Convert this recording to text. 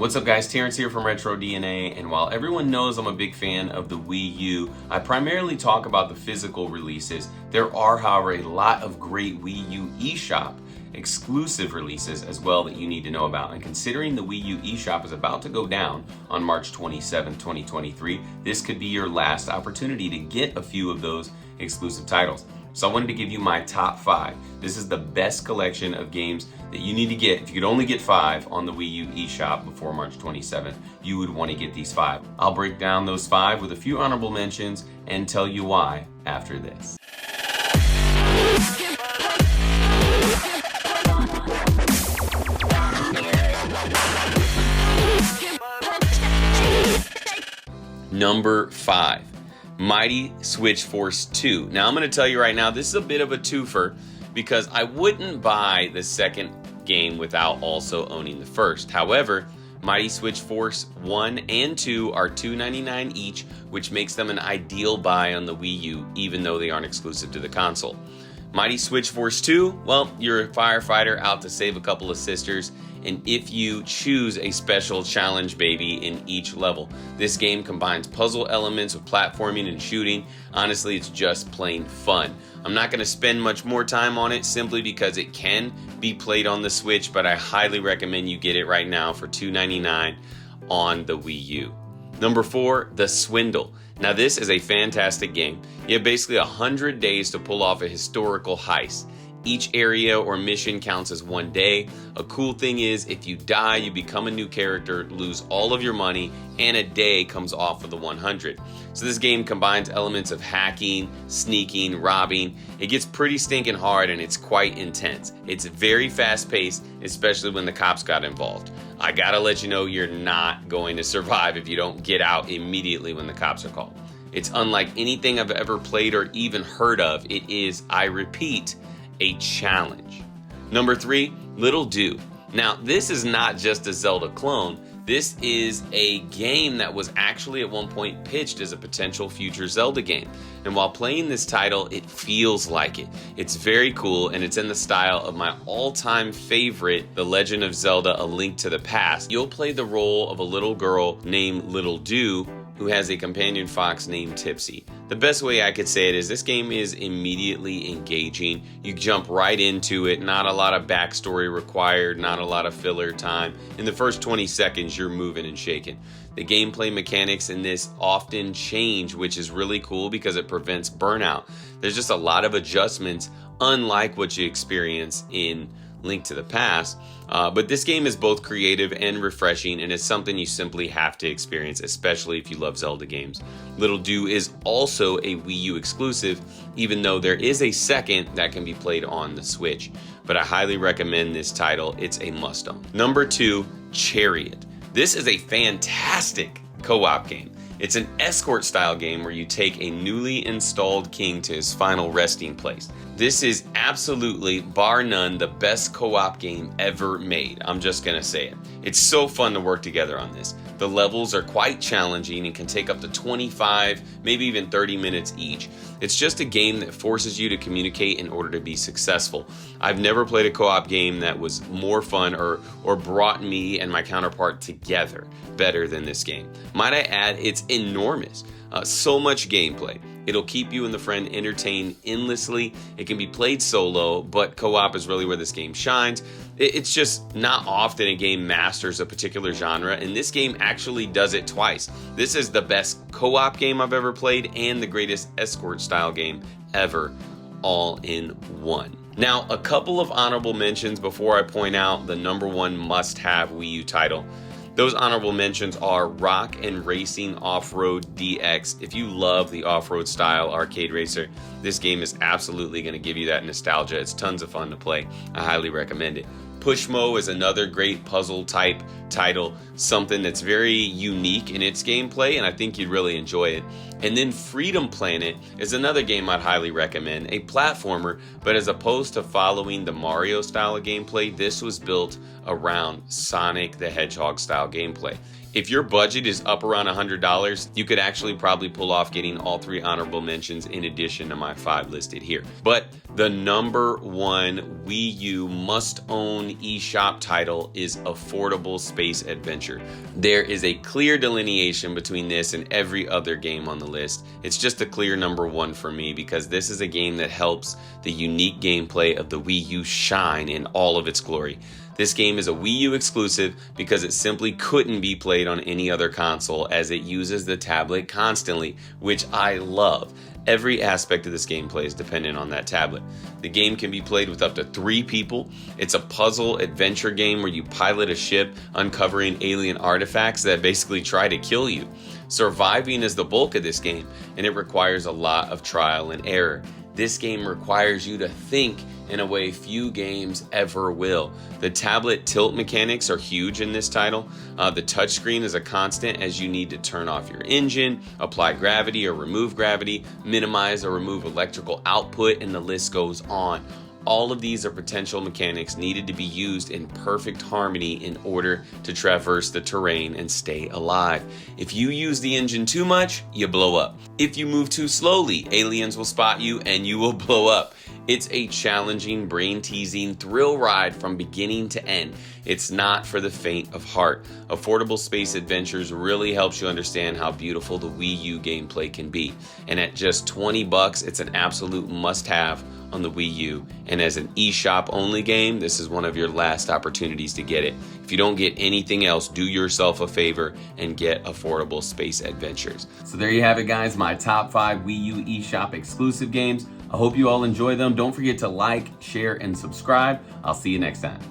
What's up guys, Terrence here from Retro DNA, and while everyone knows I'm a big fan of the Wii U, I primarily talk about the physical releases. There are, however, a lot of great Wii U eShop exclusive releases as well that you need to know about. And considering the Wii U eShop is about to go down on March 27, 2023, this could be your last opportunity to get a few of those exclusive titles. So I wanted to give you my top 5. This is the best collection of games that you need to get. If you could only get 5 on the Wii U eShop before March 27th, you would want to get these 5. I'll break down those 5 with a few honorable mentions and tell you why after this. Number 5. Mighty Switch Force 2. Now I'm going to tell you right now, this is a bit of a twofer because I wouldn't buy the second game without also owning the first. However, Mighty Switch Force 1 and 2 are $2.99 each, which makes them an ideal buy on the Wii U, even though they aren't exclusive to the console. Mighty Switch Force 2, well, you're a firefighter out to save a couple of sisters, and if you choose a special challenge baby in each level. This game combines puzzle elements with platforming and shooting. Honestly, it's just plain fun. I'm not going to spend much more time on it simply because it can be played on the Switch, but I highly recommend you get it right now for $2.99 on the Wii U. Number 4, The Swindle. Now this is a fantastic game. You have basically 100 days to pull off a historical heist. Each area or mission counts as one day. A cool thing is if you die, you become a new character, lose all of your money, and a day comes off of the 100. So this game combines elements of hacking, sneaking, robbing. It gets pretty stinking hard and it's quite intense. It's very fast paced, especially when the cops got involved. I gotta let you know you're not going to survive if you don't get out immediately when the cops are called. It's unlike anything I've ever played or even heard of. It is, I repeat, a challenge. Number 3, Little Do. Now, this is not just a Zelda clone. This is a game that was actually at one point pitched as a potential future Zelda game. And while playing this title, it feels like it. It's very cool, and it's in the style of my all-time favorite, The Legend of Zelda: A Link to the Past. You'll play the role of a little girl named Little Do, who has a companion fox named Tipsy. The best way I could say it is this game is immediately engaging. You jump right into it, not a lot of backstory required, not a lot of filler time. In the first 20 seconds, you're moving and shaking. The gameplay mechanics in this often change, which is really cool because it prevents burnout. There's just a lot of adjustments, unlike what you experience in Link to the Past, but this game is both creative and refreshing, and it's something you simply have to experience, especially if you love Zelda games. Little Do is also a Wii U exclusive, even though there is a second that can be played on the Switch, but I highly recommend this title. It's a must-own. Number 2, Chariot. This is a fantastic co-op game. It's an escort style game where you take a newly installed king to his final resting place. This is absolutely, bar none, the best co-op game ever made. I'm just gonna say it. It's so fun to work together on this. The levels are quite challenging and can take up to 25, maybe even 30 minutes each. It's just a game that forces you to communicate in order to be successful. I've never played a co-op game that was more fun or brought me and my counterpart together better than this game. Might I add, it's enormous. So much gameplay. It'll keep you and the friend entertained endlessly. It can be played solo, but co-op is really where this game shines. It's just not often a game masters a particular genre, and this game actually does it twice. This is the best co-op game I've ever played and the greatest escort style game ever, all in one. Now, a couple of honorable mentions before I point out the number 1 must-have Wii U title. Those honorable mentions are Rock and Racing Off-Road DX. If you love the off-road style arcade racer, this game is absolutely going to give you that nostalgia. It's tons of fun to play. I highly recommend it. Pushmo is another great puzzle type title, something that's very unique in its gameplay, and I think you'd really enjoy it. And then Freedom Planet is another game I'd highly recommend, a platformer, but as opposed to following the Mario style of gameplay, this was built around Sonic the Hedgehog style gameplay. If your budget is up around $100, you could actually probably pull off getting all 3 honorable mentions in addition to my 5 listed here. But The #1 Wii U must-own eShop title is Affordable Space Adventure. There is a clear delineation between this and every other game on the list. It's just a clear #1 for me because this is a game that helps the unique gameplay of the Wii U shine in all of its glory. This game is a Wii U exclusive because it simply couldn't be played on any other console as it uses the tablet constantly, which I love. Every aspect of this gameplay is dependent on that tablet. The game can be played with up to 3 people. It's a puzzle adventure game where you pilot a ship uncovering alien artifacts that basically try to kill you. Surviving is the bulk of this game, and it requires a lot of trial and error. This game requires you to think in a way few games ever will. The tablet tilt mechanics are huge in this title. The touchscreen is a constant as you need to turn off your engine, apply gravity or remove gravity, minimize or remove electrical output, and the list goes on. All of these are potential mechanics needed to be used in perfect harmony in order to traverse the terrain and stay alive. If you use the engine too much, you blow up. If you move too slowly, aliens will spot you and you will blow up. It's a challenging, brain-teasing thrill ride from beginning to end. It's not for the faint of heart. Affordable Space Adventures really helps you understand how beautiful the Wii U gameplay can be. And at just $20, it's an absolute must-have on the Wii U. And as an eShop only game, this is one of your last opportunities to get it. If you don't get anything else, do yourself a favor and get Affordable Space Adventures. So there you have it, guys, my top 5 Wii U eShop exclusive games. I hope you all enjoy them. Don't forget to like, share, and subscribe. I'll see you next time.